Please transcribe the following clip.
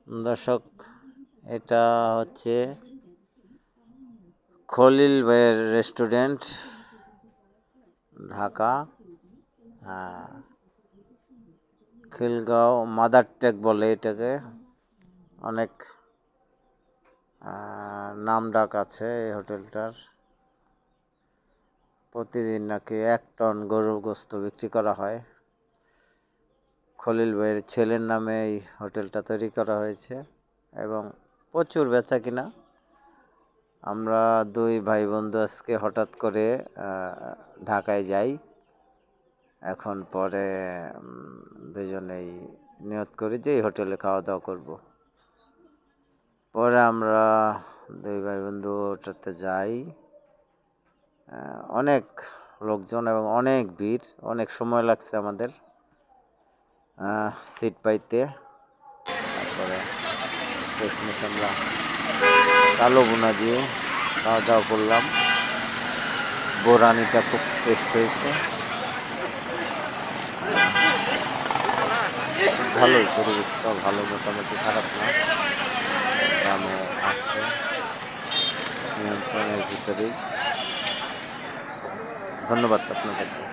দর্শক, এটা হচ্ছে খলিল ভাইয়ের restaurant, Dhaka Khilgaon mother take বলে এটাকে। অনেক নাম ডাক আছে এই হোটেলটার। প্রতিদিন নাকি 1 টন গরুর গোস্ত বিক্রি করা হয়। খলিল ভাইয়ের ছেলের নামে এই হোটেলটা তৈরি করা হয়েছে এবং প্রচুর বেচা কিনা। আমরা 2 ভাই বন্ধু আজকে হঠাৎ করে ঢাকায় যাই। এখন পরে দুজনেই নিয়ত করি যে এই হোটেলে খাওয়া দাওয়া করব। পরে আমরা 2 ভাই বন্ধু ওটাতে যাই। অনেক লোকজন এবং অনেক ভিড়, অনেক সময় লাগছে আমাদের সিট পাইতে। তারপরে শেষমেশ আমরা কালো বোনা দিয়ে খাওয়া দাওয়া করলাম। বোরানিটা খুব টেস্ট হয়েছে, ভালোই, পরিবেশটাও ভালো, মোটামুটি খারাপ না। দামও আছে নিয়ন্ত্রণের ভিতরেই। ধন্যবাদ আপনাদেরকে।